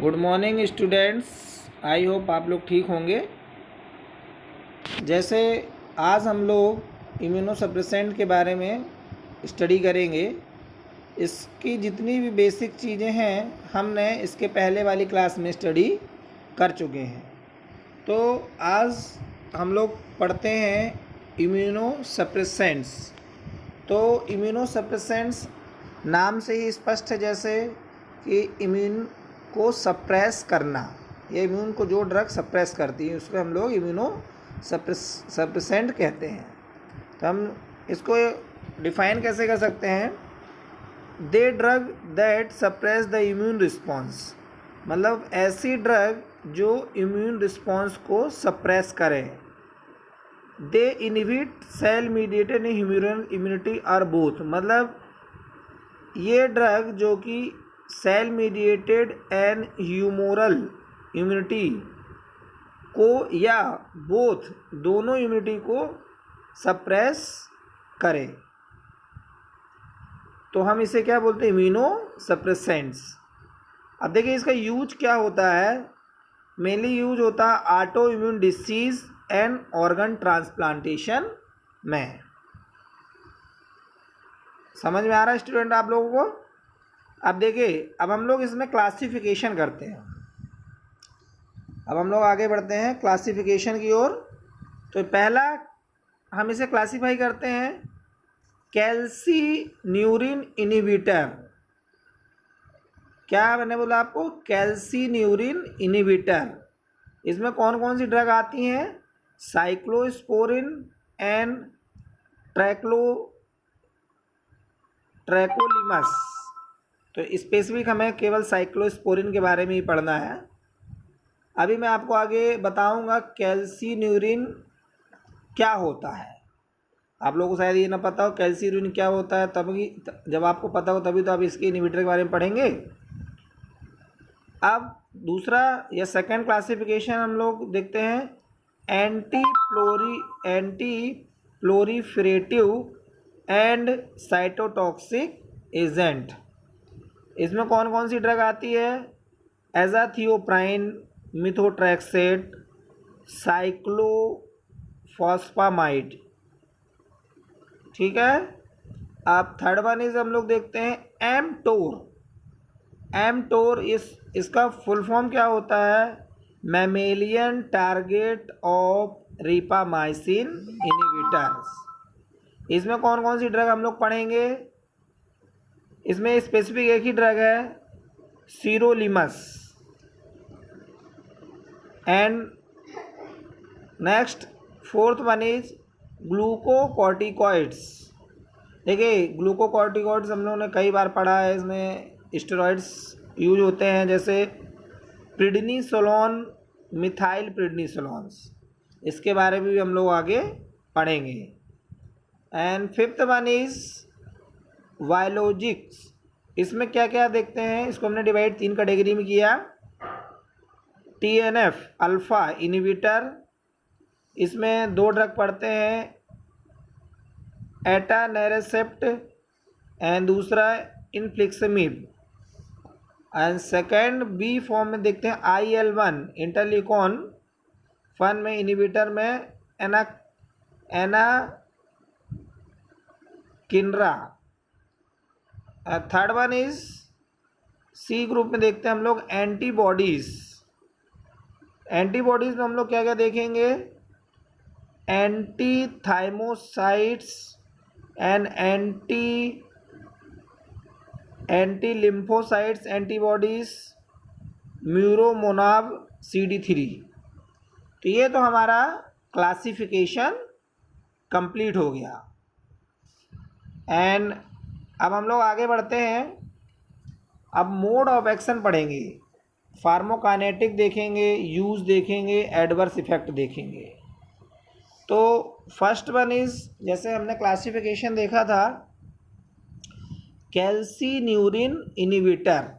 Good morning students. I hope आप लोग ठीक होंगे। जैसे आज हम लोग इम्यूनोसप्रेसेंट के बारे में स्टडी करेंगे। इसकी जितनी भी बेसिक चीज़ें हैं हमने इसके पहले वाली क्लास में स्टडी कर चुके हैं। तो आज हम लोग पढ़ते हैं इम्यूनोसप्रेसेंट्स। तो इम्यूनोसप्रेसेंट्स नाम से ही स्पष्ट है जैसे कि इम्यून को सप्रेस करना, ये इम्यून को जो ड्रग सप्रेस करती है उसको हम लोग सप्रेसेंट कहते हैं। तो हम इसको डिफाइन कैसे कर सकते हैं? They drug that suppress the immune response, मतलब ऐसी ड्रग जो इम्यून रिस्पॉन्स को सप्रेस करे। They inhibit cell mediated immunity or both, मतलब ये ड्रग जो कि cell mediated and humoral immunity को या बोथ दोनों इम्यूनिटी को सप्रेस करे, तो हम इसे क्या बोलते हैं? Immuno suppressants. अब देखिए इसका यूज क्या होता है। मेनली यूज होता है auto immune disease and organ transplantation में। समझ में आ रहा है स्टूडेंट आप लोगों को? अब देखिए, अब हम लोग इसमें क्लासिफिकेशन करते हैं। अब हम लोग आगे बढ़ते हैं क्लासिफिकेशन की ओर। तो पहला हम इसे क्लासीफाई करते हैं कैल्सीन्यूरिन इनहिबिटर। क्या मैंने बोला आपको? Calcineurin inhibitor. इसमें कौन कौन सी ड्रग आती हैं? Cyclosporine and tacrolimus. तो स्पेसिफिक हमें केवल साइक्लोस्पोरिन के बारे में ही पढ़ना है। अभी मैं आपको आगे बताऊंगा कैल्सीन्यूरिन क्या होता है। आप लोगों को शायद ये ना पता हो कैल्सीन्यूरिन क्या होता है, तभी जब आपको पता हो तभी तो आप इसके इनहिबिटर के बारे में पढ़ेंगे। अब दूसरा या सेकंड क्लासिफिकेशन हम लोग देखते हैं एंटी प्लोरीफेरेटिव एंड साइटोटॉक्सिक एजेंट। इसमें कौन कौन सी ड्रग आती है? एजाथियोप्राइन, मिथोट्रैक्सेट, साइक्लोफॉस्फामाइड। ठीक है। अब थर्ड वन इज हम लोग देखते हैं एमटोर। इसका फुल फॉर्म क्या होता है? Mammalian target of rapamycin inhibitors. इसमें कौन कौन सी ड्रग हम लोग पढ़ेंगे? इसमें स्पेसिफिक एक ही ड्रग है, sirolimus. And next fourth one is glucocorticoids. देखिए ग्लूकोकॉर्टिकॉइड्स हम लोगों ने कई बार पढ़ा है। इसमें स्टेरॉइड्स यूज होते हैं जैसे प्रिडनिसोलोन, मिथाइल प्रिडनिसोलोन्स। इसके बारे में भी हम लोग आगे पढ़ेंगे। And fifth one is biologics. इसमें क्या क्या देखते हैं? इसको हमने डिवाइड 3 कैटेगरी में किया। TNF अल्फा इनहिबिटर, इसमें 2 ड्रग पढ़ते हैं, एटानेरेसेप्ट एंड दूसरा infliximab. And second B form में देखते हैं IL-1 इंटरलिकॉन 1 में इनहिबिटर में anakinra. Third one is C group में देखते हैं हम लोग एंटीबॉडीज में हम लोग क्या क्या देखेंगे? Antithymocytes and anti lymphocytes antibodies, muromonab CD3। तो ये तो हमारा क्लासिफिकेशन कंप्लीट हो गया। एंड अब हम लोग आगे बढ़ते हैं। अब मोड ऑफ एक्शन पढ़ेंगे, फार्माकोकाइनेटिक देखेंगे, यूज देखेंगे, एडवर्स इफेक्ट देखेंगे। तो फर्स्ट वन इज, जैसे हमने क्लासिफिकेशन देखा था, कैल्सीन्यूरिन इनहिबिटर।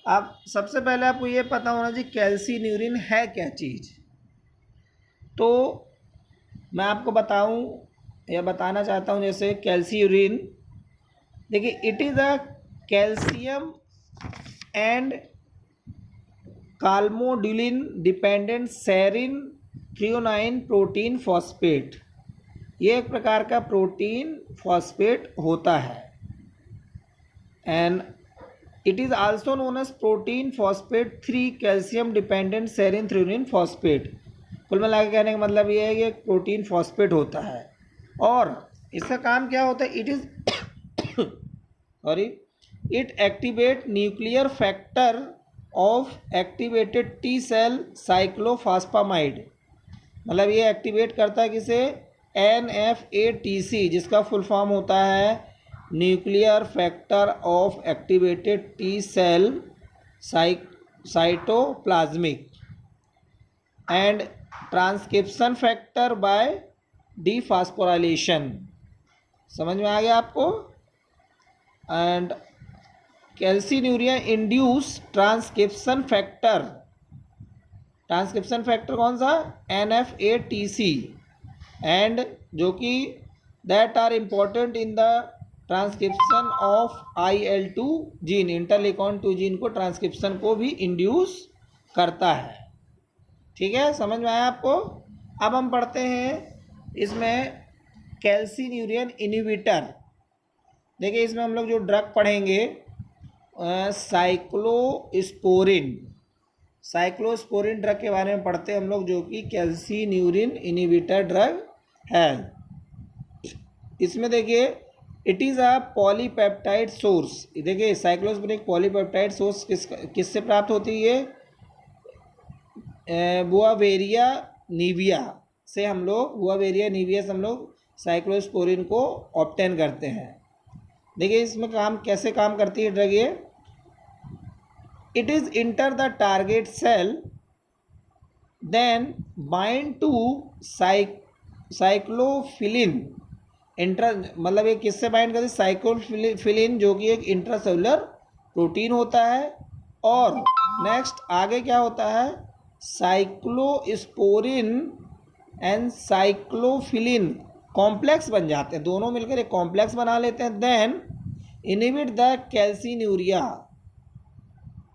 अब सबसे पहले आपको ये पता होना चाहिए कैल्सीन्यूरिन है क्या चीज़। तो मैं आपको बताऊं या बताना चाहता हूं, जैसे कैल्सीन्यूरिन, देखिए it is a calcium and calmodulin dependent serine threonine protein phosphate, ये एक प्रकार का प्रोटीन फॉस्फेट होता है। And it is also known as protein phosphate 3 calcium dependent serine threonine phosphate. कुल मिला के कहने का मतलब ये है कि एक प्रोटीन फॉस्फेट होता है और इसका काम क्या होता है, it is sorry it activate nuclear factor of activated T cell cyclophosphamide, मतलब ये एक्टिवेट करता है किसे, NFATC, जिसका फुल फॉर्म होता है nuclear factor of activated T cell cytoplasmic and transcription factor by dephosphorylation. समझ में आ गया आपको। And calcineurin induce transcription factor, transcription factor कौन सा, NFATC, एंड जो कि that are important in the transcription of IL-2 gene, interleukin 2 gene को ट्रांसक्रिप्शन को भी इंड्यूस करता है। ठीक है, समझ में आया आपको। अब हम पढ़ते हैं इसमें कैल्सिन्यूरियन इनहिबिटर। देखिए इसमें हम लोग जो ड्रग पढ़ेंगे साइक्लोस्पोरिन, साइक्लोस्पोरिन ड्रग के बारे में पढ़ते हैं हम लोग, जो कि कैल्सिन्यूरिन इनहिबिटर ड्रग है। इसमें देखिए it is a polypeptide source. देखिए साइक्लोस्पोरिन पॉलीपेप्टाइड सोर्स किससे प्राप्त होती है, बुआवेरिया नीविया से हम लोग, बुआवेरिया नीविया से हम लोग साइक्लोस्पोरिन को ऑब्टेन करते हैं। देखिए इसमें कैसे काम करती है ड्रग ये, it is enter the target cell then bind to cyclophilin मतलब ये किससे बाइंड करती है, साइक्लोफिलिन जो कि एक इंट्रासेलुलर प्रोटीन होता है। और नेक्स्ट आगे क्या होता है, साइक्लोस्पोरिन एंड साइक्लोफिलिन कॉम्प्लेक्स बन जाते हैं, दोनों मिलकर एक कॉम्प्लेक्स बना लेते हैं। Then inhibit the calcineurin,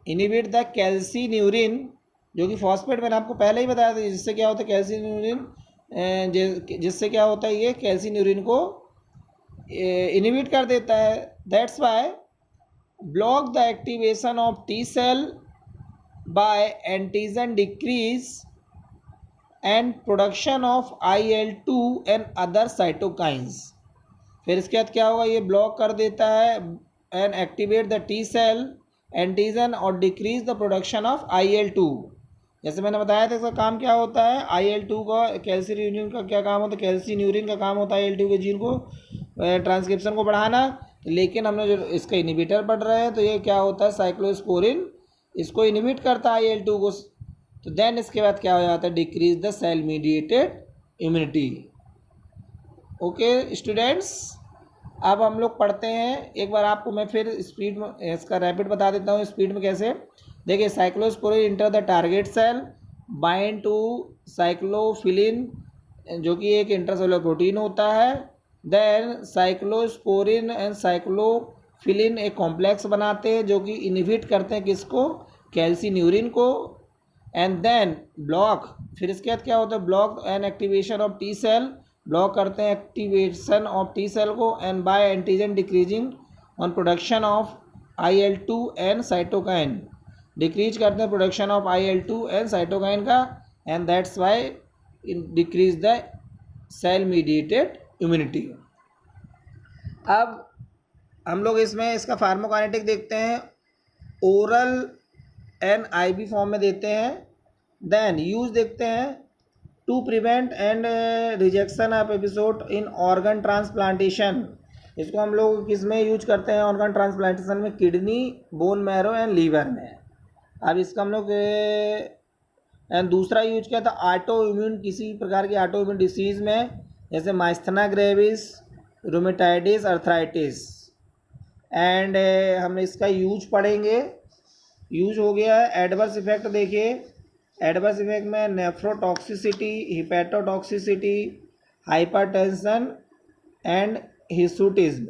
inhibit the calcineurin जो कि फॉस्फेट मैंने आपको पहले ही बताया था, जिससे क्या होता है कैल्सिन्यूरिन, जिससे क्या होता है ये कैल्सिन्यूरिन को इनहिबिट कर देता है। That's why block the activation of T cell by antigen decrease and production of IL-2 and other cytokines. फिर इसके बाद क्या होगा, ये ब्लॉक कर देता है and activate the T cell antigen और decrease the production of IL-2। जैसे मैंने बताया था इसका काम क्या होता है, IL-2 का, कैल्सिन्यूरिन का क्या काम होता है, कैल्सिन्यूरिन का काम होता है IL-2 के जीन को ट्रांसक्रिप्शन को बढ़ाना। लेकिन हमने जो इसका इनहिबिटर पढ़ रहे हैं तो ये क्या होता है, साइक्लोस्पोरिन इसको इनहिबिट करता है IL-2 को। तो देन इसके बाद क्या हो जाता है, decrease the cell mediated immunity. Okay students, अब हम लोग पढ़ते हैं, एक बार आपको मैं फिर स्पीड में इसका रैपिड बता देता हूँ स्पीड में कैसे। देखिए cyclosporine enter the target cell bind to cyclophilin जो कि एक इंट्रासेलुलर प्रोटीन होता है। देन साइक्लोस्पोरिन एंड साइक्लोफिलिन एक कॉम्प्लेक्स बनाते हैं जो कि इनहिबिट करते हैं किसको, कैल्सिन्यूरिन को। एंड देन ब्लॉक, फिर इसके बाद क्या होता है, block and activation of T cell, block करते हैं एक्टिवेशन ऑफ टी सेल को। And by antigen decreasing on production of IL-2 and cytokine, decrease करते हैं production of IL-2 and cytokine का। And that's why decrease the cell mediated immunity. अब हम लोग इसमें इसका फार्माकोकाइनेटिक देखते हैं, ओरल एंड IV फॉर्म में देते हैं। देन यूज देखते हैं to prevent and rejection of episode in organ transplantation. इसको हम लोग किस में यूज करते हैं, ऑर्गन ट्रांसप्लांटेशन में, kidney, bone marrow and liver में। अब इसका हम लोग एंड दूसरा यूज किया था ऑटो इम्यून, किसी प्रकार की ऑटो इम्यून डिसीज़ में, जैसे माइस्थेना ग्रेविस, रूमेटाइटिस, अर्थराइटिस। एंड हम इसका यूज पढ़ेंगे। यूज हो गया है एडवर्स इफेक्ट। देखिए एडवर्स इफेक्ट में नेफ्रोटॉक्सिसिटी, हिपैटोटॉक्सिसिटी, हाइपरटेंशन एंड हिस्सूटिज्म।